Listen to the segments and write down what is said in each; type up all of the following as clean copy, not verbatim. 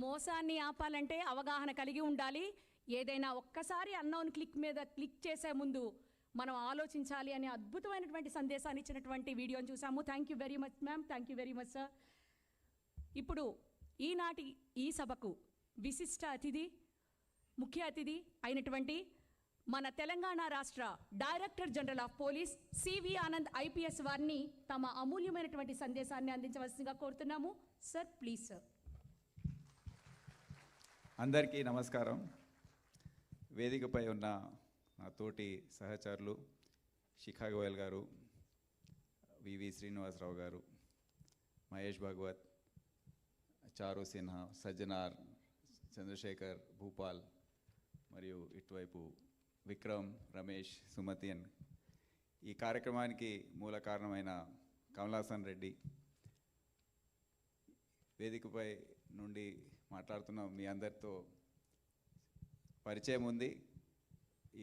మోసాన్ని ఆపాలంటే అవగాహన కలిగి ఉండాలి. ఏదైనా ఒక్కసారి అన్నోన్ క్లిక్ మీద క్లిక్ చేసే ముందు మనం ఆలోచించాలి అనే అద్భుతమైనటువంటి సందేశాన్ని ఇచ్చినటువంటి వీడియోని చూసాము. Thank you very much ma'am, thank you very much sir. ఇప్పుడు ఈనాటి ఈ సభకు విశిష్ట అతిథి, ముఖ్య అతిథి అయినటువంటి మన తెలంగాణ రాష్ట్ర director general of police CV Anand IPS వారిని తమ అమూల్యమైనటువంటి సందేశాన్ని అందించవలసిందిగా కోరుతున్నాము. Sir please sir. అందరికీ నమస్కారం. వేదికపై ఉన్న నా తోటి సహచరులు శిఖా గోయల్ గారు, వివి శ్రీనివాసరావు గారు, మహేష్ భాగవత్, చారు సిన్హా, సజ్జనార్, చంద్రశేఖర్, భూపాల్ మరియు ఇటువైపు విక్రమ్, రమేష్, సుమతియన్, ఈ కార్యక్రమానికి మూల కారణమైన కమలాసన్ రెడ్డి, వేదికపై నుండి మాట్లాడుతున్న మీ అందరితో పరిచయం ఉంది.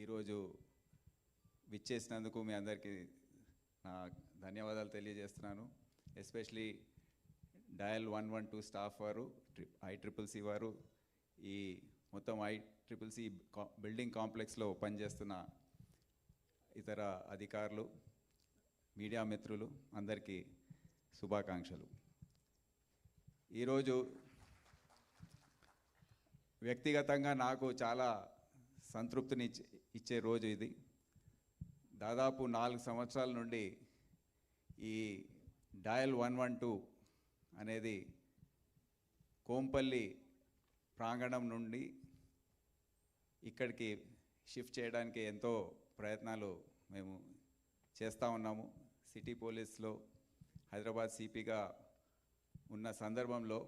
ఈరోజు విచ్చేసినందుకు మీ అందరికీ నా ధన్యవాదాలు తెలియజేస్తున్నాను. ఎస్పెషలీ డయల్ 112 స్టాఫ్ వారు, ICCC వారు, ఈ మొత్తం ICCC బిల్డింగ్ కాంప్లెక్స్లో పనిచేస్తున్న ఇతర అధికారులు, మీడియా మిత్రులు అందరికీ శుభాకాంక్షలు. ఈరోజు వ్యక్తిగతంగా నాకు చాలా సంతృప్తిని ఇచ్చే రోజు ఇది. దాదాపు 4 సంవత్సరాల నుండి ఈ డయల్ 112 అనేది కోంపల్లి ప్రాంగణం నుండి ఇక్కడికి షిఫ్ట్ చేయడానికి ఎంతో ప్రయత్నాలు మేము చేస్తూ ఉన్నాము. సిటీ పోలీస్లో హైదరాబాద్ సిపిగా ఉన్న సందర్భంలో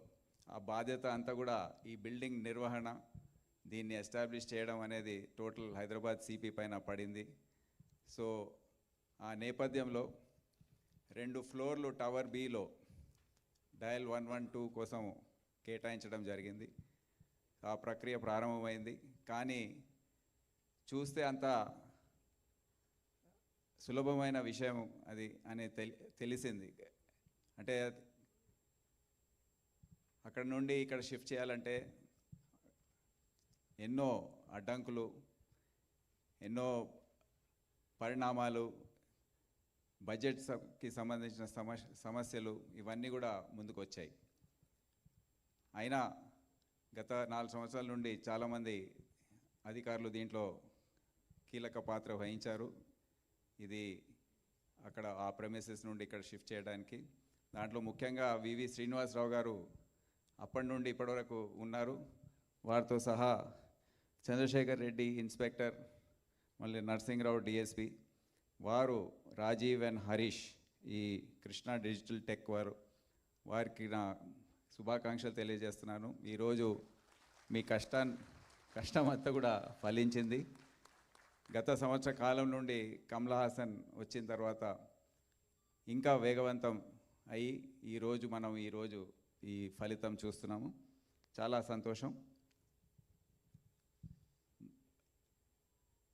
ఆ బాధ్యత అంతా కూడా ఈ బిల్డింగ్ నిర్వహణ, దీన్ని ఎస్టాబ్లిష్ చేయడం అనేది టోటల్ హైదరాబాద్ సిపి పైన పడింది. సో ఆ నేపథ్యంలో 2 ఫ్లోర్లు టవర్ బిలో డయల్ 112 కోసం కేటాయించడం జరిగింది. ఆ ప్రక్రియ ప్రారంభమైంది. కానీ చూస్తే అంత సులభమైన విషయం అది అని తెలిసింది. అంటే అక్కడ నుండి ఇక్కడ షిఫ్ట్ చేయాలంటే ఎన్నో అడ్డంకులు, ఎన్నో పరిణామాలు, బడ్జెట్కి సంబంధించిన సమస్యలు ఇవన్నీ కూడా ముందుకు వచ్చాయి. అయినా గత 4 సంవత్సరాల నుండి చాలామంది అధికారులు దీంట్లో కీలక పాత్ర వహించారు. ఇది అక్కడ ఆ ప్రెమిసెస్ నుండి ఇక్కడ షిఫ్ట్ చేయడానికి. దాంట్లో ముఖ్యంగా వివి శ్రీనివాసరావు గారు అప్పటి నుండి ఇప్పటివరకు ఉన్నారు. వారితో సహా చంద్రశేఖర్ రెడ్డి ఇన్స్పెక్టర్, మళ్ళీ నరసింహరావు డిఎస్పి, వారు రాజీవ్ అండ్ హరీష్ ఈ కృష్ణా డిజిటల్ టెక్ వారికి నా శుభాకాంక్షలు తెలియజేస్తున్నాను. ఈరోజు మీ కష్టం అంతా కూడా ఫలించింది. గత సంవత్సర కాలం నుండి కమలా హాసన్ వచ్చిన తర్వాత ఇంకా వేగవంతం అయ్యి ఈరోజు ఈ ఫలితం చూస్తున్నాము. చాలా సంతోషం.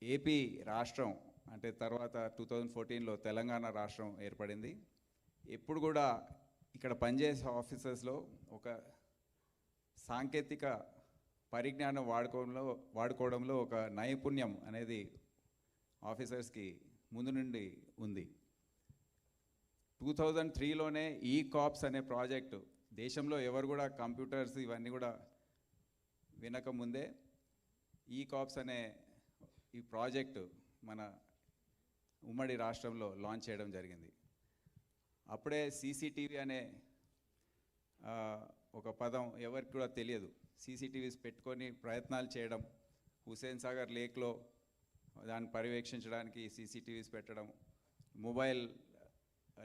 ఏపీ రాష్ట్రం అంటే తర్వాత 2014లో తెలంగాణ రాష్ట్రం ఏర్పడింది. ఎప్పుడు కూడా ఇక్కడ పనిచేసే ఆఫీసర్స్లో ఒక సాంకేతిక పరిజ్ఞానం వాడుకోవడంలో ఒక నైపుణ్యం అనేది ఆఫీసర్స్కి ముందు నుండి ఉంది. 2003లోనే ఈకాప్స్ అనే ప్రాజెక్టు, దేశంలో ఎవరు కూడా కంప్యూటర్స్ ఇవన్నీ కూడా వినకముందే ఈకాప్స్ అనే ఈ ప్రాజెక్టు మన ఉమ్మడి రాష్ట్రంలో లాంచ్ చేయడం జరిగింది. అప్పుడే సీసీటీవీ అనే ఒక పదం ఎవరికి కూడా తెలియదు. సీసీటీవీస్ పెట్టుకొని ప్రయత్నాలు చేయడం, హుస్సేన్ సాగర్ లేక్లో దాన్ని పర్యవేక్షించడానికి సీసీటీవీస్ పెట్టడం, మొబైల్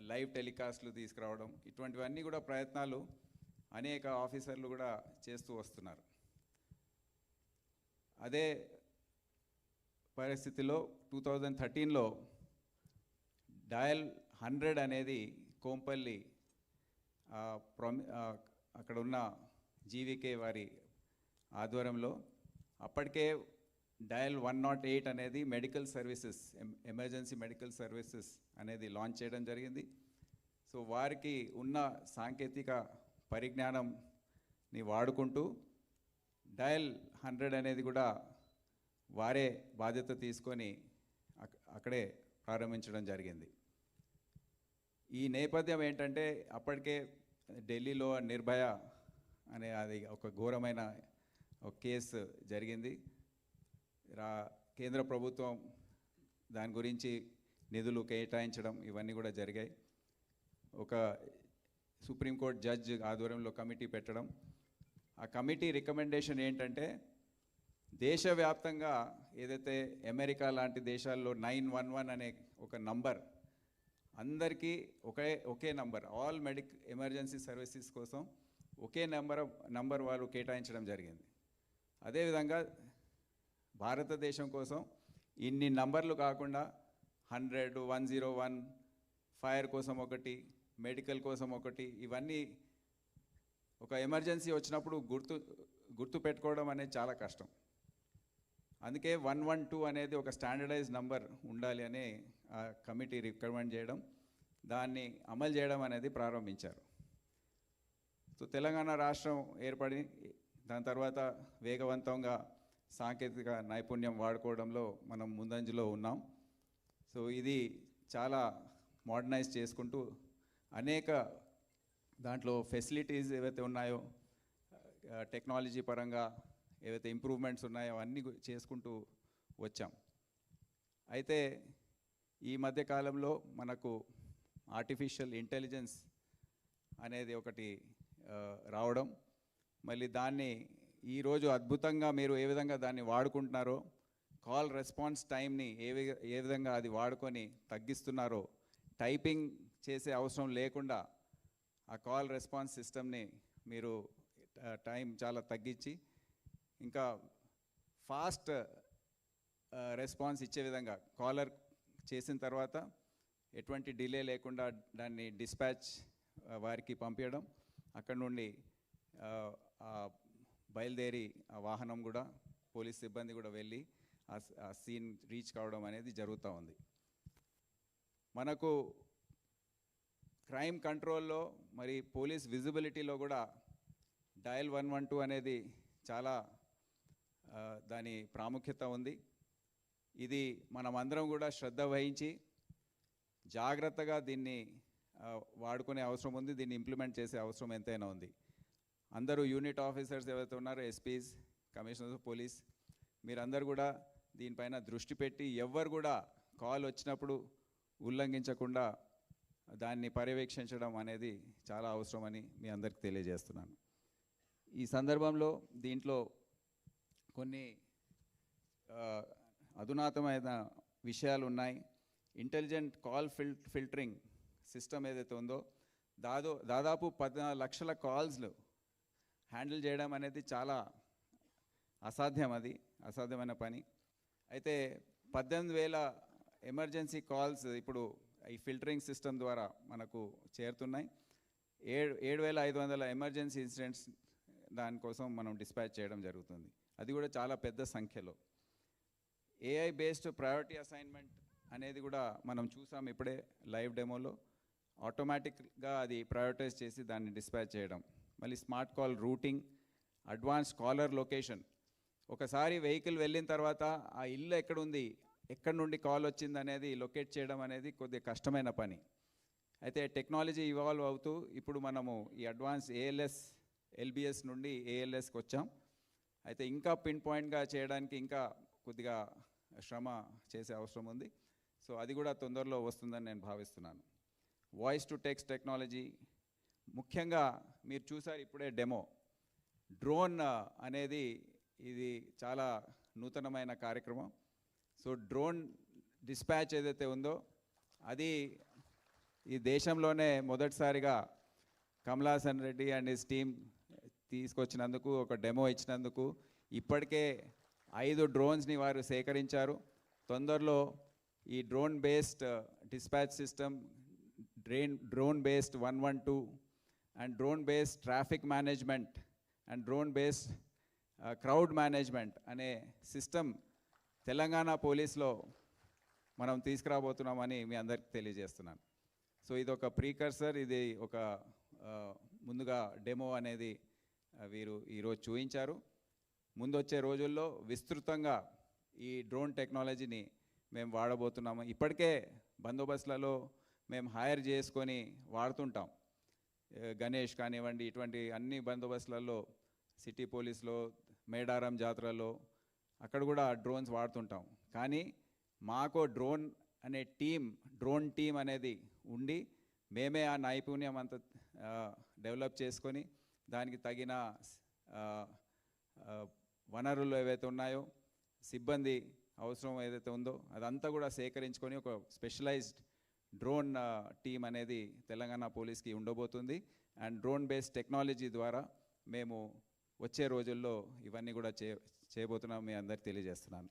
లైవ్ టెలికాస్ట్లు తీసుకురావడం, ఇటువంటివన్నీ కూడా ప్రయత్నాలు అనేక ఆఫీసర్లు కూడా చేస్తూ వస్తున్నారు. అదే పరిస్థితిలో 2013లో డయల్ 100 అనేది కోంపల్లి అక్కడ ఉన్న జీవీకే వారి ఆధ్వర్యంలో అప్పటికే డయల్ 108 అనేది medical services, emergency medical services అనేది లాంచ్ చేయడం జరిగింది. సో వారికి ఉన్న సాంకేతిక పరిజ్ఞానంని వాడుకుంటూ డయల్ 100 అనేది కూడా వారే బాధ్యత తీసుకొని అక్కడే ప్రారంభించడం జరిగింది. ఈ నేపథ్యం ఏంటంటే అప్పటికే ఢిల్లీలో నిర్భయ అనే అది ఒక ఘోరమైన ఒక కేసు జరిగింది. కేంద్ర ప్రభుత్వం దాని గురించి నిధులు కేటాయించడం ఇవన్నీ కూడా జరిగాయి. ఒక సుప్రీంకోర్టు జడ్జ్ ఆధ్వర్యంలో కమిటీ పెట్టడం. ఆ కమిటీ రికమెండేషన్ ఏంటంటే దేశవ్యాప్తంగా ఏదైతే అమెరికా లాంటి దేశాల్లో 911 అనే ఒక నంబర్ అందరికీ ఒకే నంబర్, ఆల్ ఎమర్జెన్సీ సర్వీసెస్ కోసం ఒకే నంబర్ వాళ్ళు కేటాయించడం జరిగింది. అదేవిధంగా భారతదేశం కోసం ఇన్ని నంబర్లు కాకుండా 100, 101, ఫైర్ కోసం ఒకటి, మెడికల్ కోసం ఒకటి, ఇవన్నీ ఒక ఎమర్జెన్సీ వచ్చినప్పుడు గుర్తు పెట్టుకోవడం అనేది చాలా కష్టం. అందుకే 112 అనేది ఒక స్టాండర్డైజ్ నంబర్ ఉండాలి అని ఆ కమిటీ రికమెండ్ చేయడం, దాన్ని అమలు చేయడం అనేది ప్రారంభించారు. సో తెలంగాణ రాష్ట్రం ఏర్పడి దాని తర్వాత వేగవంతంగా సాంకేతిక నైపుణ్యం వాడుకోవడంలో మనం ముందంజలో ఉన్నాం. సో ఇది చాలా మోడర్నైజ్ చేసుకుంటూ అనేక దాంట్లో ఫెసిలిటీస్ ఏవైతే ఉన్నాయో టెక్నాలజీ పరంగా ఏవైతే ఇంప్రూవ్మెంట్స్ ఉన్నాయో అన్నీ చేసుకుంటూ వచ్చాం. అయితే ఈ మధ్య కాలంలో మనకు ఆర్టిఫిషియల్ ఇంటెలిజెన్స్ అనేది ఒకటి రావడం, మళ్ళీ దాన్ని ఈరోజు అద్భుతంగా మీరు ఏ విధంగా దాన్ని వాడుకుంటున్నారో, కాల్ రెస్పాన్స్ టైంని ఏ విధంగా అది వాడుకొని తగ్గిస్తున్నారో, టైపింగ్ చేసే అవసరం లేకుండా ఆ కాల్ రెస్పాన్స్ సిస్టమ్ని మీరు టైం చాలా తగ్గించి ఇంకా ఫాస్ట్ రెస్పాన్స్ ఇచ్చే విధంగా కాలర్ చేసిన తర్వాత ఎటువంటి డిలే లేకుండా దాన్ని డిస్పాచ్ వారికి పంపించడం, అక్కడ నుండి బయలుదేరి ఆ వాహనం కూడా పోలీస్ సిబ్బంది కూడా వెళ్ళి ఆ సీన్ రీచ్ కావడం అనేది జరుగుతూ ఉంది. మనకు క్రైమ్ కంట్రోల్లో మరి పోలీస్ విజిబిలిటీలో కూడా డయల్ 112 అనేది చాలా దాని ప్రాముఖ్యత ఉంది. ఇది మనమందరం కూడా శ్రద్ధ వహించి జాగ్రత్తగా దీన్ని వాడుకునే అవసరం ఉంది, దీన్ని ఇంప్లిమెంట్ చేసే అవసరం ఎంతైనా ఉంది. అందరూ యూనిట్ ఆఫీసర్స్ ఎవరైతే ఉన్నారో, ఎస్పీస్, కమిషనర్స్ ఆఫ్ పోలీస్, మీరందరూ కూడా దీనిపైన దృష్టి పెట్టి ఎవ్వరు కూడా కాల్ వచ్చినప్పుడు ఉల్లంఘించకుండా దాన్ని పర్యవేక్షించడం అనేది చాలా అవసరమని మీ అందరికీ తెలియజేస్తున్నాను. ఈ సందర్భంలో దీంట్లో కొన్ని అధునాతమైన విషయాలు ఉన్నాయి. ఇంటెలిజెంట్ కాల్ ఫిల్టరింగ్ సిస్టమ్ ఏదైతే ఉందో దాదాపు 14 లక్షల కాల్స్లు హ్యాండిల్ చేయడం అనేది చాలా అసాధ్యమైన పని. అయితే 18,000 ఎమర్జెన్సీ కాల్స్ ఇప్పుడు ఈ ఫిల్టరింగ్ సిస్టమ్ ద్వారా మనకు చేరుతున్నాయి. 7,500 ఎమర్జెన్సీ ఇన్సిడెంట్స్ దానికోసం మనం డిస్పాచ్ చేయడం జరుగుతుంది. అది కూడా చాలా పెద్ద సంఖ్యలో. ఏఐ బేస్డ్ ప్రయారిటీ అసైన్మెంట్ అనేది కూడా మనం చూసాం ఇప్పుడే లైవ్ డెమోలో. ఆటోమేటిక్గా అది ప్రయారిటైజ్ చేసి దాన్ని డిస్పాచ్ చేయడం. మళ్ళీ smart call routing, advance caller location. ఒకసారి వెహికల్ వెళ్ళిన తర్వాత ఆ ఇల్లు ఎక్కడుంది, ఎక్కడి నుండి కాల్ వచ్చింది అనేది లొకేట్ చేయడం అనేది కొద్దిగా కష్టమైన పని. అయితే టెక్నాలజీ ఇవాల్వ్ అవుతూ ఇప్పుడు మనము ఈ అడ్వాన్స్ ఏఎల్ఎస్, ఎల్బిఎస్ నుండి ఏఎల్ఎస్కి వచ్చాం. అయితే ఇంకా పిన్ పాయింట్గా చేయడానికి ఇంకా కొద్దిగా శ్రమ చేసే అవసరం ఉంది. సో అది కూడా తొందరలో వస్తుందని నేను భావిస్తున్నాను. వాయిస్ టు టెక్స్ట్ టెక్నాలజీ, ముఖ్యంగా మీరు చూసారు ఇప్పుడే డెమో, డ్రోన్ అనేది ఇది చాలా నూతనమైన కార్యక్రమం. సో డ్రోన్ డిస్పాచ్ ఏదైతే ఉందో అది ఈ దేశంలోనే మొదటిసారిగా Kamalasan Reddy and his team తీసుకొచ్చినందుకు, ఒక డెమో ఇచ్చినందుకు ఇప్పటికే 5 డ్రోన్స్ని వారు సేకరించారు. తొందరలో ఈ drone based dispatch system, drone based 112 and drone based traffic management and drone based crowd management అనే సిస్టమ్ తెలంగాణ పోలీస్లో మనం తీసుకురాబోతున్నామని మీ అందరికీ తెలియజేస్తున్నాను. సో ఇది ఒక ప్రీకర్సర్, ఇది ఒక ముందుగా డెమో అనేది వీరు ఈరోజు చూపించారు. ముందొచ్చే రోజుల్లో విస్తృతంగా ఈ డ్రోన్ టెక్నాలజీని మేము వాడబోతున్నాము. ఇప్పటికే బందోబస్తులలో మేము హైర్ చేసుకొని వాడుతుంటాం. గణేష్ కానివ్వండి, ఇటువంటి అన్ని బందోబస్తులలో, సిటీ పోలీస్లో, మేడారం జాతరలో అక్కడ కూడా డ్రోన్స్ వాడుతుంటాం. కానీ మాకు డ్రోన్ టీం అనేది ఉండి మేమే ఆ నైపుణ్యం అంతా డెవలప్ చేసుకొని దానికి తగిన వనరులు ఏవైతే ఉన్నాయో, సిబ్బంది అవసరం ఏదైతే ఉందో అదంతా కూడా సేకరించుకొని ఒక స్పెషలైజ్డ్ డ్రోన్ టీం అనేది తెలంగాణ పోలీస్కి ఉండబోతుంది. అండ్ డ్రోన్ బేస్డ్ టెక్నాలజీ ద్వారా మేము వచ్చే రోజుల్లో ఇవన్నీ కూడా చేయబోతున్నాం, మీ అందరికి తెలియజేస్తున్నాను.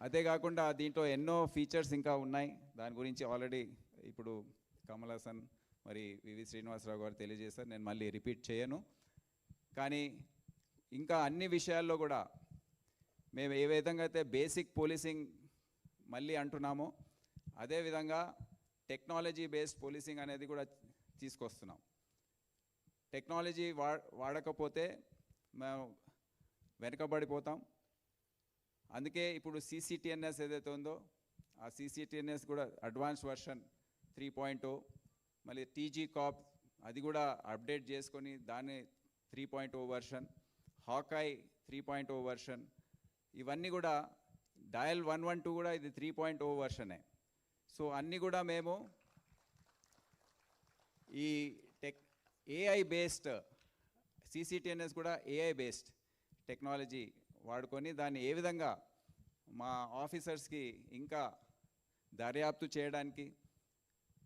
అదే కాకుండా దీంట్లో ఎన్నో ఫీచర్స్ ఇంకా ఉన్నాయి. దాని గురించి ఆల్రెడీ ఇప్పుడు కమల్ హాసన్ మరి వివి శ్రీనివాసరావు గారు తెలియజేశారు, నేను మళ్ళీ రిపీట్ చేయను. కానీ ఇంకా అన్ని విషయాల్లో కూడా మేము ఏ విధంగా అయితే బేసిక్ పోలీసింగ్ మళ్ళీ అంటున్నామో అదేవిధంగా టెక్నాలజీ బేస్డ్ పోలీసింగ్ అనేది కూడా తీసుకొస్తున్నాం. టెక్నాలజీ వాడకపోతే మేము వెనకబడిపోతాం. అందుకే ఇప్పుడు CCTNS ఏదైతే ఉందో ఆ CCTNS కూడా అడ్వాన్స్ వర్షన్ 3.0, మళ్ళీ TG Cop అది కూడా అప్డేట్ చేసుకొని దాన్ని 3.0 వర్షన్, హాకాయ్ 3.0 వర్షన్, ఇవన్నీ కూడా డయల్ 112 కూడా ఇది 3.0 వర్షనే. సో అన్నీ కూడా మేము ఈ AI బేస్డ్ CCTNS కూడా AI బేస్డ్ టెక్నాలజీ వాడుకొని దాన్ని ఏ విధంగా మా ఆఫీసర్స్కి ఇంకా దర్యాప్తు చేయడానికి,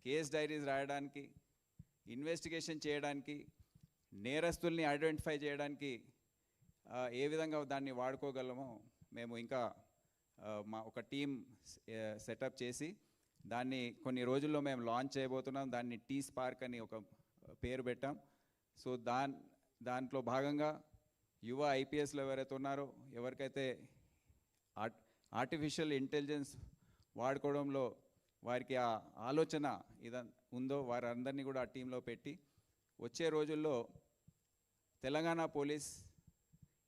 కేస్ డైరీస్ రాయడానికి, ఇన్వెస్టిగేషన్ చేయడానికి, నేరస్తుల్ని ఐడెంటిఫై చేయడానికి ఏ విధంగా దాన్ని వాడుకోగలమో మేము ఇంకా మా ఒక టీం సెటప్ చేసి దాన్ని కొన్ని రోజుల్లో మేము లాంచ్ చేయబోతున్నాం. దాన్ని T-Spark అని ఒక పేరు పెట్టాం. సో దాంట్లో భాగంగా యువ IPSలు ఎవరైతే ఉన్నారో, ఎవరికైతే ఆర్టిఫిషియల్ ఇంటెలిజెన్స్ వాడుకోవడంలో వారికి ఆ ఆలోచన ఉందో వారందరినీ కూడా ఆ టీంలో పెట్టి వచ్చే రోజుల్లో తెలంగాణ పోలీస్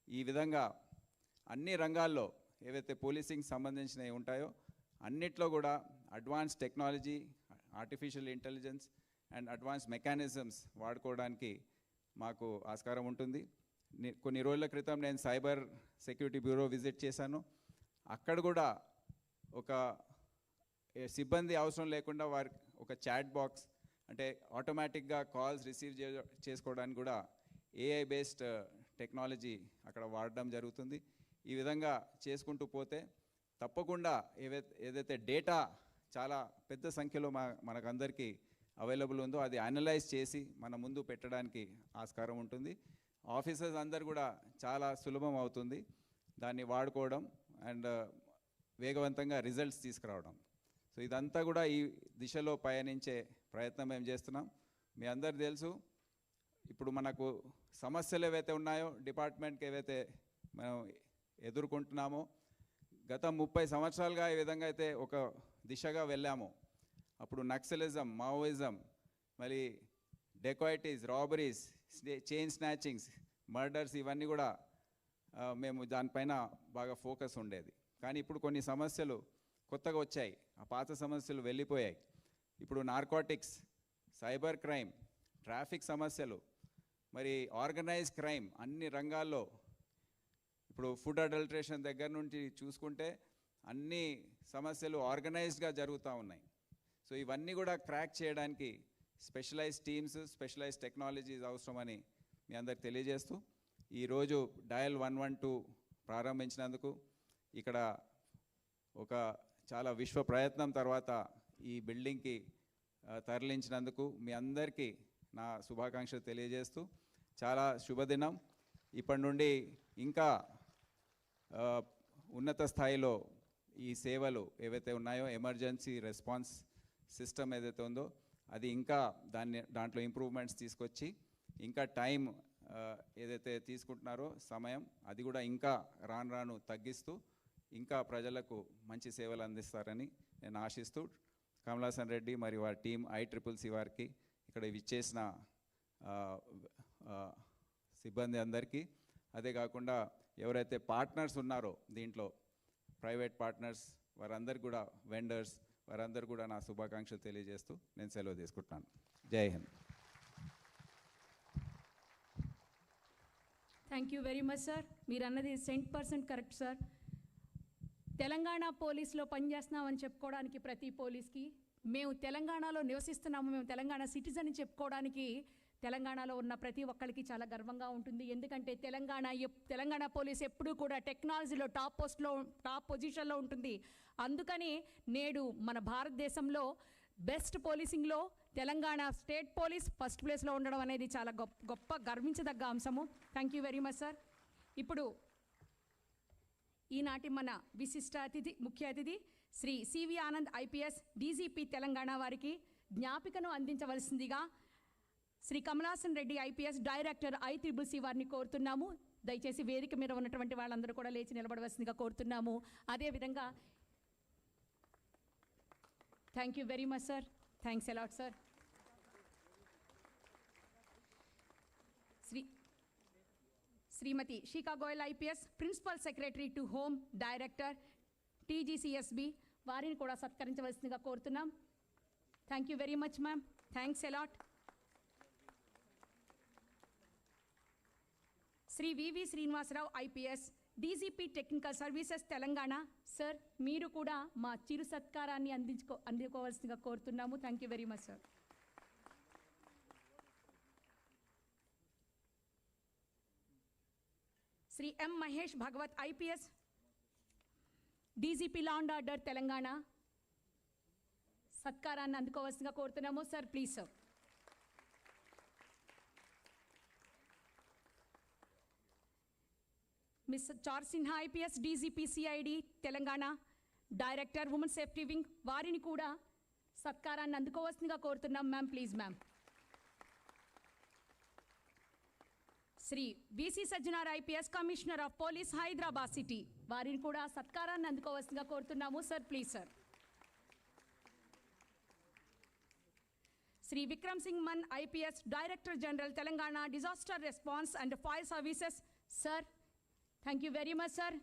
ఈ విధంగా అన్ని రంగాల్లో ఏవైతే పోలీసింగ్ సంబంధించినవి ఉంటాయో అన్నిట్లో కూడా advance technology, artificial intelligence and advance mechanisms వాడుకోవడానికి మాకు ఆస్కారం ఉంటుంది. కొన్ని రోజుల క్రితం నేను సైబర్ సెక్యూరిటీ బ్యూరో విజిట్ చేశాను. అక్కడ కూడా ఒక సిబ్బంది అవసరం లేకుండా వారికి ఒక చాట్ బాక్స్, అంటే ఆటోమేటిక్గా కాల్స్ రిసీవ్ చేసుకోవడానికి కూడా AI బేస్డ్ టెక్నాలజీ అక్కడ వాడడం జరుగుతుంది. ఈ విధంగా చేసుకుంటూ పోతే తప్పకుండా ఏదైతే డేటా చాలా పెద్ద సంఖ్యలో మనకందరికీ అవైలబుల్ ఉందో అది అనలైజ్ చేసి మన ముందు పెట్టడానికి ఆస్కారం ఉంటుంది. ఆఫీసర్స్ అందరు కూడా చాలా సులభం అవుతుంది దాన్ని వాడుకోవడం అండ్ వేగవంతంగా రిజల్ట్స్ తీసుకురావడం. సో ఇదంతా కూడా ఈ దిశలో పయనించే ప్రయత్నం మేము చేస్తున్నాం. మీ అందరు తెలుసు, ఇప్పుడు మనకు సమస్యలు ఏవైతే ఉన్నాయో డిపార్ట్మెంట్కి ఏవైతే మనం ఎదుర్కొంటున్నామో, గత 30 సంవత్సరాలుగా ఈ విధంగా అయితే ఒక దిశగా వెళ్ళాము. అప్పుడు నక్సలిజం, మావోయిజం, మరి dacoities, robberies, chain snatchings, murders, ఇవన్నీ కూడా మేము దానిపైన బాగా ఫోకస్ ఉండేది. కానీ ఇప్పుడు కొన్ని సమస్యలు కొత్తగా వచ్చాయి, ఆ పాత సమస్యలు వెళ్ళిపోయాయి. ఇప్పుడు నార్కోటిక్స్, సైబర్ క్రైమ్, ట్రాఫిక్ సమస్యలు, మరి ఆర్గనైజ్ క్రైమ్ అన్ని రంగాల్లో, ఇప్పుడు ఫుడ్ అడల్ట్రేషన్ దగ్గర నుంచి చూసుకుంటే అన్ని సమస్యలు ఆర్గనైజ్డ్గా జరుగుతూ ఉన్నాయి. సో ఇవన్నీ కూడా క్రాక్ చేయడానికి స్పెషలైజ్డ్ టీమ్స్, స్పెషలైజ్డ్ టెక్నాలజీస్ అవసరమని మీ అందరికి తెలియజేస్తూ ఈరోజు డయల్ 112 ప్రారంభించినందుకు, ఇక్కడ ఒక చాలా విశ్వ ప్రయత్నం తర్వాత ఈ బిల్డింగ్కి తరలించినందుకు మీ అందరికీ నా శుభాకాంక్షలు తెలియజేస్తూ, చాలా శుభదినం. ఇప్పటి నుండి ఇంకా ఉన్నత స్థాయిలో ఈ సేవలు ఏవైతే ఉన్నాయో, ఎమర్జెన్సీ రెస్పాన్స్ సిస్టమ్ ఏదైతే ఉందో అది ఇంకా దాంట్లో ఇంప్రూవ్మెంట్స్ తీసుకొచ్చి ఇంకా టైం ఏదైతే తీసుకుంటున్నారో సమయం, అది కూడా ఇంకా రాను తగ్గిస్తూ ఇంకా ప్రజలకు మంచి సేవలు అందిస్తారని నేను ఆశిస్తూ, కమల్ హాసన్ రెడ్డి మరియు వారి టీం ICCC వారికి ఇక్కడ విచ్చేసిన సిబ్బంది అందరికీ, అదే కాకుండా ఎవరైతే పార్ట్నర్స్ ఉన్నారో దీంట్లో ప్రైవేట్ పార్ట్నర్స్ వారందరికీ కూడా, వెండర్స్ వారందరూ కూడా నా శుభాకాంక్షలు తెలియజేస్తూ నేను సెలవు తీసుకుంటున్నాను. జై Hind. Thank you very much sir. మీరు అన్నది 100% కరెక్ట్ సార్. తెలంగాణ పోలీస్లో పనిచేస్తున్నామని చెప్పుకోవడానికి ప్రతి పోలీస్కి, మేము తెలంగాణలో నివసిస్తున్నాము, మేము తెలంగాణ సిటిజన్ అని చెప్పుకోవడానికి తెలంగాణలో ఉన్న ప్రతి ఒక్కరికి చాలా గర్వంగా ఉంటుంది. ఎందుకంటే తెలంగాణ పోలీస్ ఎప్పుడూ కూడా టెక్నాలజీలో టాప్ పొజిషన్లో ఉంటుంది. అందుకని నేడు మన భారతదేశంలో బెస్ట్ పోలీసింగ్లో తెలంగాణ స్టేట్ పోలీస్ ఫస్ట్ ప్లేస్లో ఉండడం అనేది చాలా గొప్ప గర్వించదగ్గ అంశము. Thank you very much sir. ఇప్పుడు ఈనాటి మన విశిష్ట అతిథి, ముఖ్య అతిథి Shri CV Anand IPS DGP Telangana వారికి జ్ఞాపికను అందించవలసిందిగా Shri Kamalasan Reddy IPS director ICCC వారిని కోరుతున్నాము. దయచేసి వేదిక మీద ఉన్నటువంటి వాళ్ళందరూ కూడా లేచి నిలబడవలసిందిగా కోరుతున్నాము. అదేవిధంగా thank you very much sir. Thanks a lot sir. Shrimati Shikha Goyal IPS principal secretary to home director TGCSB వారిని కూడా సత్కరించవలసిందిగా కోరుతున్నాం. Thank you very much ma'am. Thanks a lot. Shri VV Srinivasarao IPS DGP technical services Telangana sir, మీరు కూడా మా చిరు సత్కారాన్ని అందుకోవాల్సిందిగా కోరుతున్నాము. Thank you very much sir. Shri M Mahesh Bhagwat IPS DGP law and order Telangana సత్కారాన్ని అందుకోవాల్సిందిగా కోరుతున్నాము. Sir please sir. Miss Char Sinha IPS DGP CID Telangana director women safety wing వారిని కూడా సత్కారాన్ని అందుకోవాల్సిందిగా కోరుతున్నాం. Ma'am please ma'am. Shri VC Sajjanar IPS commissioner of police Hyderabad city వారిని కూడా సత్కారాన్ని అందుకోవాల్సిందిగా కోరుతున్నాము. Sir please sir. Shri Vikram Singh Mann IPS director general Telangana disaster response and fire services sir, thank you very much sir.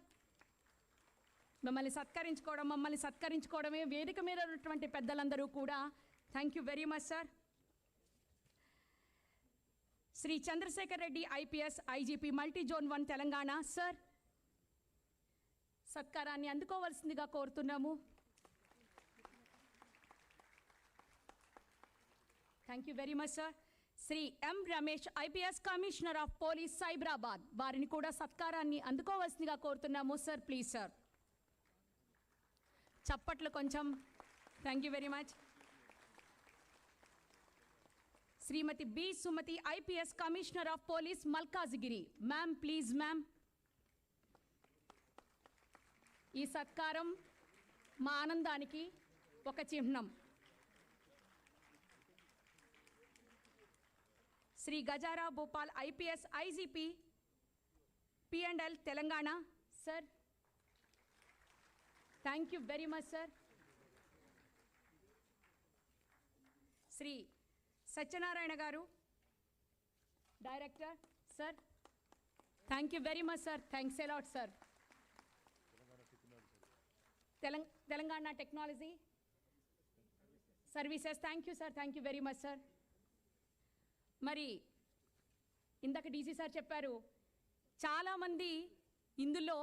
మమ్మల్ని సత్కరించుకోవడమే వేదిక మీద ఉన్నటువంటి పెద్దలందరూ కూడా thank you very much sir. Shri Chandrasekhar Reddy IPS IGP multi zone 1 Telangana sir, సత్కారాన్ని అందుకోవాల్సిందిగా కోరుతున్నాము. Thank you very much sir. Shri M Ramesh IPS commissioner of police Cyberabad వారిని కూడా సత్కారాన్ని అందుకోవాల్సిందిగా కోరుతున్నాము. Sir please sir. చప్పట్లు కొంచెం. Thank you very much. Shrimati B Sumathi IPS commissioner of police Malkajgiri ma'am please ma'am. ఈ సత్కారం మా ఆనందానికి ఒక చిహ్నం. Shri Gajarao Bhupal IPS IGP P&L Telangana sir, thank you very much sir. Shri Satyanarayana గారు director sir, thank you very much sir. Thanks a lot sir. Telangana technology services thank you sir. Thank you very much sir. మరి ఇందాక DC sir చెప్పారు, చాలామంది ఇందులో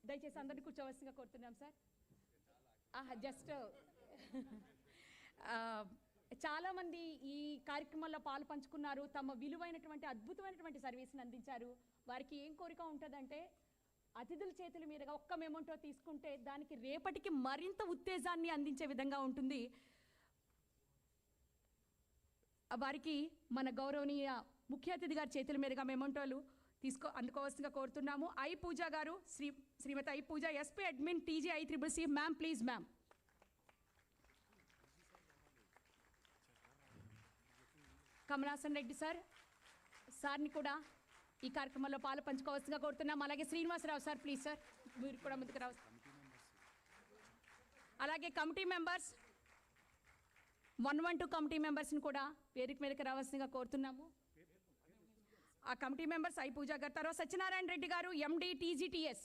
దయచేసి అందరినీ కూర్చోవలసిందిగా కోరుతున్నాం sir. Just చాలామంది ఈ కార్యక్రమంలో పాలు పంచుకున్నారు, తమ విలువైనటువంటి అద్భుతమైనటువంటి సర్వీస్ని అందించారు. వారికి ఏం కోరిక ఉంటుందంటే అతిథుల చేతుల మీదుగా ఒక్క మెమోంటో తీసుకుంటే దానికి రేపటికి మరింత ఉత్తేజాన్ని అందించే విధంగా ఉంటుంది. వారికి మన గౌరవనీయ ముఖ్య అతిథి గారి చేతుల మీదుగా మెమోంటోలు అందుకోవాల్సిందిగా కోరుతున్నాము. పూజ గారు, Shrimati Pooja SP admin TGICCC ma'am please ma'am. Kamalasan Reddy సార్ని కూడా ఈ కార్యక్రమంలో పాలు పంచుకోవాల్సిందిగా కోరుతున్నాం. అలాగే శ్రీనివాసరావు సార్ ప్లీజ్ సార్, మీరు కూడా ముందుకు రావచ్చు. అలాగే కమిటీ మెంబర్స్ 112 కమిటీ మెంబర్స్ని కూడా వేదిక మీదకి రావాల్సిందిగా కోరుతున్నాము. ఆ కమిటీ మెంబర్స్ ఐ పూజ గారు, తర్వాత సత్యనారాయణ రెడ్డి గారు MD TGTS,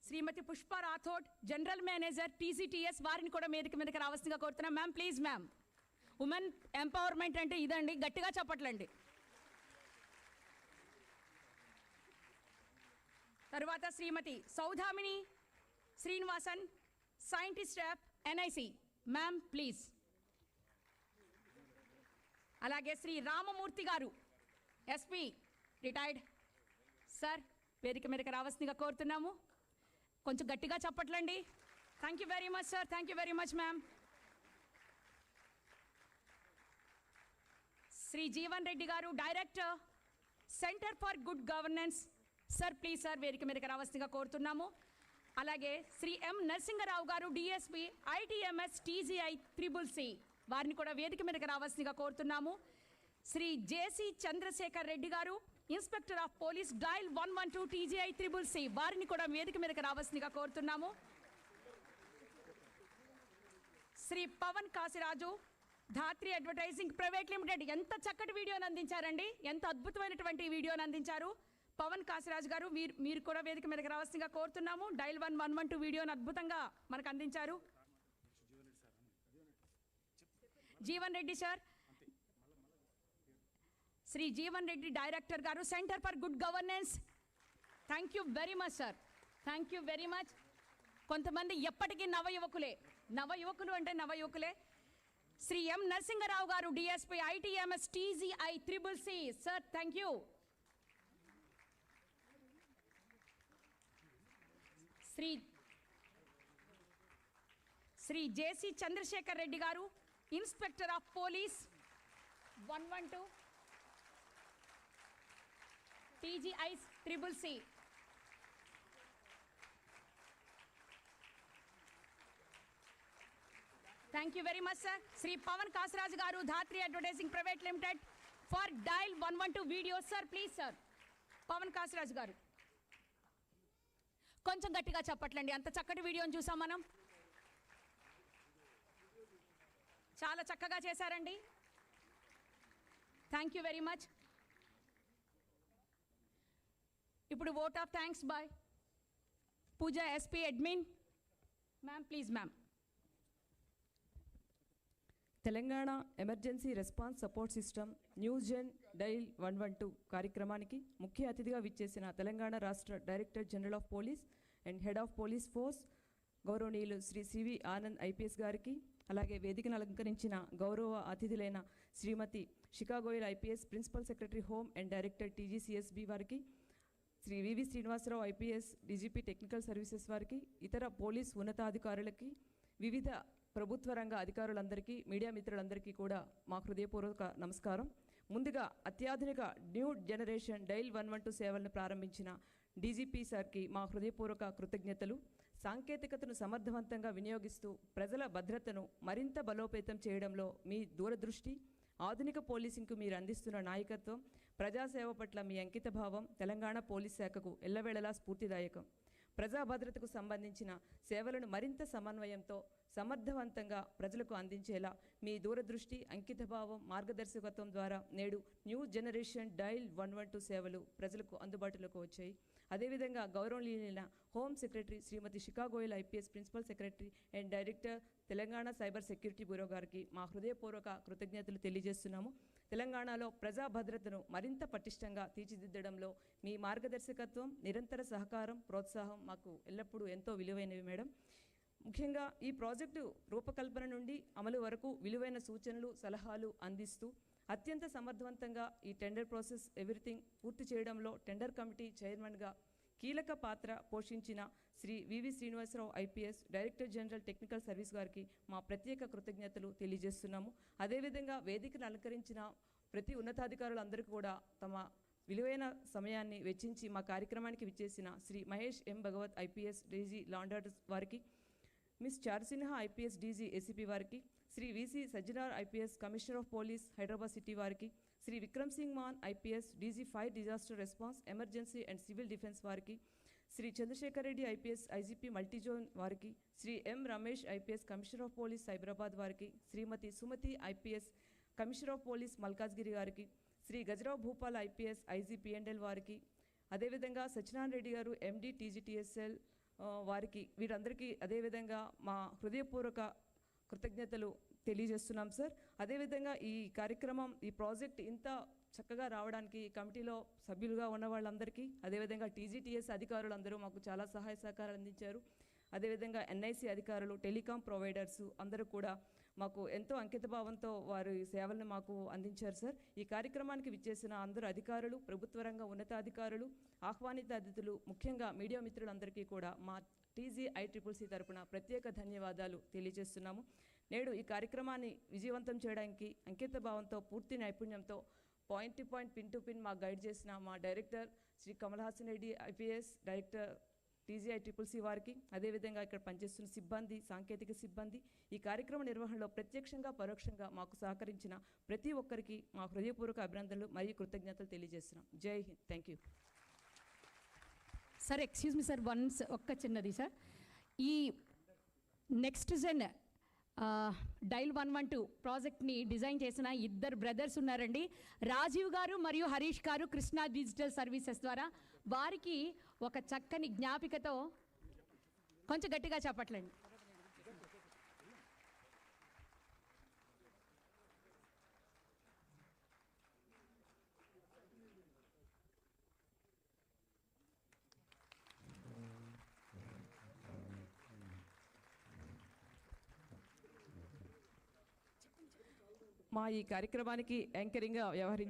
Shrimati Pushpa Rathod general manager TGTS, వారిని కూడా మీదకి రావాల్సిందిగా కోరుతున్నాం. Ma'am please ma'am. Women empowerment అంటే ఇదండి, గట్టిగా చెప్పట్లండి. తరువాత Shrimati Soudamini Srinivasan scientist staff NIC, ma'am please. అలాగే శ్రీ రామమూర్తి గారు ఎస్పీ రిటైర్డ్, సార్ వేదిక మీదకి రావాల్సిందిగా కోరుతున్నాము. కొంచెం గట్టిగా చెప్పట్లండి. Thank you very much sir, thank you very much ma'am. Shri Jeevan Reddy గారు director centre for good governance, sir please sir వేదిక మీదకి రావాల్సిందిగా కోరుతున్నాము. అలాగే శ్రీ ఎం నరసింగరావు గారు డిఎస్పి ఐటీఎంఎస్ టీజీఐ CCC, వారిని కూడా వేదిక మీదకి రావాల్సిందిగా కోరుతున్నాము. శ్రీ జేసి చంద్రశేఖర్ రెడ్డి గారు inspector of police dial 112 TGI CCC, వారిని కూడా వేదిక మీదకి రావాల్సిందిగా కోరుతున్నాము. శ్రీ పవన్ కాశీరాజు ధాత్రి అడ్వర్టైజింగ్ ప్రైవేట్ లిమిటెడ్, ఎంత చక్కటి వీడియోని అందించారండి, ఎంత అద్భుతమైనటువంటి వీడియోని అందించారు పవన్ కాశీరాజు గారు. మీరు కూడా వేదిక మీదకి రావాల్సిందిగా కోరుతున్నాము. డయల్ 112 వీడియోని అద్భుతంగా మనకు అందించారు. జీవన్ రెడ్డి సార్, శ్రీ జీవన్ రెడ్డి డైరెక్టర్ గారు center for good governance, thank you very much sir, thank you very much. కొంతమంది ఎప్పటికీ నవయువకులు అంటే నవయువకులే. శ్రీ ఎం నరసింగరావు గారు DSP ITMS TGI CCC, sir thank you. Shri JC Chandrasekhar Reddy గారు inspector of police 112 TGI CCC, thank you very much sir. Shri Pavan Kasiraju గారు Dhatri advertising private limited for dial 112 video, sir please sir. Pavan Kasiraju గారు కొంచెం గట్టిగా చెప్పట్లండి, అంత చక్కటి వీడియోని చూసాం మనం, చాలా చక్కగా చేశారండి. Thank you very much. ఇప్పుడు vote of thanks by Pooja SP admin, ma'am please ma'am. Telangana emergency response support system news gen dial 112 కార్యక్రమానికి ముఖ్య అతిథిగా విచ్చేసిన తెలంగాణ రాష్ట్ర director general of police and head of police force గౌరవనీయులు శ్రీ సివి ఆనంద్ ఐపీఎస్ గారికి, అలాగే వేదికను అలంకరించిన గౌరవ అతిథులైన Shrimati Shikha Goyal IPS principal secretary home and director TGCSB వారికి, Shri VV Srinivasarao IPS DGP technical services వారికి, ఇతర పోలీస్ ఉన్నతాధికారులకి, వివిధ ప్రభుత్వ రంగ అధికారులందరికీ, మీడియా మిత్రులందరికీ కూడా మా హృదయపూర్వక నమస్కారం. ముందుగా అత్యాధునిక న్యూ జనరేషన్ డైల్ 112 సేవలను ప్రారంభించిన డీజీపీ సార్కి మా హృదయపూర్వక కృతజ్ఞతలు. సాంకేతికతను సమర్థవంతంగా వినియోగిస్తూ ప్రజల భద్రతను మరింత బలోపేతం చేయడంలో మీ దూరదృష్టి, ఆధునిక పోలీసింగ్కు మీరు అందిస్తున్న నాయకత్వం, ప్రజాసేవ పట్ల మీ అంకితభావం తెలంగాణ పోలీస్ శాఖకు ఎల్లవేళలా స్ఫూర్తిదాయకం. ప్రజా భద్రతకు సంబంధించిన సేవలను మరింత సమన్వయంతో సమర్థవంతంగా ప్రజలకు అందించేలా మీ దూరదృష్టి, అంకితభావం, మార్గదర్శకత్వం ద్వారా నేడు న్యూ జనరేషన్ డైల్ 112 సేవలు ప్రజలకు అందుబాటులోకి వచ్చాయి. అదేవిధంగా గౌరవనీయులైన home secretary Shrimati Shikha Goyal IPS principal secretary and director Telangana cyber security bureau గారికి మా హృదయపూర్వక కృతజ్ఞతలు తెలియజేస్తున్నాము. తెలంగాణలో ప్రజా భద్రతను మరింత పటిష్టంగా తీర్చిదిద్దడంలో మీ మార్గదర్శకత్వం, నిరంతర సహకారం, ప్రోత్సాహం మాకు ఎల్లప్పుడూ ఎంతో విలువైనవి మేడం. ముఖ్యంగా ఈ ప్రాజెక్టు రూపకల్పన నుండి అమలు వరకు విలువైన సూచనలు, సలహాలు అందిస్తూ అత్యంత సమర్థవంతంగా ఈ టెండర్ ప్రాసెస్ ఎవ్రీథింగ్ పూర్తి చేయడంలో టెండర్ కమిటీ చైర్మన్గా కీలక పాత్ర పోషించిన Shri VV Srinivasarao IPS director general technical service గారికి మా ప్రత్యేక కృతజ్ఞతలు తెలియజేస్తున్నాము. అదేవిధంగా వేదికను అలంకరించిన ప్రతి ఉన్నతాధికారులందరికీ కూడా తమ విలువైన సమయాన్ని వెచ్చించి మా కార్యక్రమానికి విచ్చేసిన Shri Mahesh M Bhagwat IPS DG లాండర్ వారికి, miss Charusinha IPS DG ACP వారికి, Shri VC Sajjanar IPS commissioner of police Hyderabad city వారికి, Shri Vikram Singh Mann IPS DG fire disaster response emergency and civil defence వారికి, Shri Chandrasekhar Reddy IPS IGP multizone వారికి, Shri M Ramesh IPS commissioner of police Cyberabad వారికి, Shrimati Sumathi IPS commissioner of police Malkajgiri గారికి, Shri Gajarao Bhupal IPS ఐజీపీఎండ్ఎల్ వారికి, అదేవిధంగా సత్యనారాయణ రెడ్డి గారు ఎండి టీజీటీఎస్ఎల్ వారికి, వీరందరికీ అదేవిధంగా మా హృదయపూర్వక కృతజ్ఞతలు తెలియజేస్తున్నాం సార్. అదేవిధంగా ఈ కార్యక్రమం, ఈ ప్రాజెక్ట్ ఇంత చక్కగా రావడానికి కమిటీలో సభ్యులుగా ఉన్న వాళ్ళందరికీ, అదేవిధంగా టీజీటీఎస్ అధికారులందరూ మాకు చాలా సహాయ సహకారాలు అందించారు. అదేవిధంగా ఎన్ఐసి అధికారులు, టెలికాం ప్రొవైడర్స్ అందరూ కూడా మాకు ఎంతో అంకితభావంతో వారి సేవలను మాకు అందించారు సార్. ఈ కార్యక్రమానికి విచ్చేసిన అందరూ అధికారులు, ప్రభుత్వ రంగ ఉన్నతాధికారులు, ఆహ్వానిత అతిథులు, ముఖ్యంగా మీడియా మిత్రులందరికీ కూడా మా TGICCC తరపున ప్రత్యేక ధన్యవాదాలు తెలియజేస్తున్నాము. నేడు ఈ కార్యక్రమాన్ని విజయవంతం చేయడానికి అంకితభావంతో, పూర్తి నైపుణ్యంతో, point to point, pin to pin మాకు గైడ్ చేసిన మా director Shri Kamal Haasan Reddy IPS, director TGICCC వారికి, అదేవిధంగా ఇక్కడ పనిచేస్తున్న సిబ్బంది, సాంకేతిక సిబ్బంది, ఈ కార్యక్రమ నిర్వహణలో ప్రత్యక్షంగా పరోక్షంగా మాకు సహకరించిన ప్రతి ఒక్కరికి మా హృదయపూర్వక అభినందనలు మరియు కృతజ్ఞతలు తెలియజేస్తున్నాం. జై Hind. Thank you sir. Excuse me sir, once ఒక్క చిన్నది సార్. ఈ నెక్స్ట్ జెన్ డైల్ 112 ప్రాజెక్ట్ని డిజైన్ చేసిన ఇద్దరు బ్రదర్స్ ఉన్నారండి, రాజీవ్ గారు మరియు హరీష్ గారు, కృష్ణా డిజిటల్ సర్వీసెస్ ద్వారా. వారికి ఒక చక్కని జ్ఞాపికతో కొంచెం గట్టిగా చెప్పట్లండి. మా ఈ కార్యక్రమానికి యాంకరింగ్గా వ్యవహరించి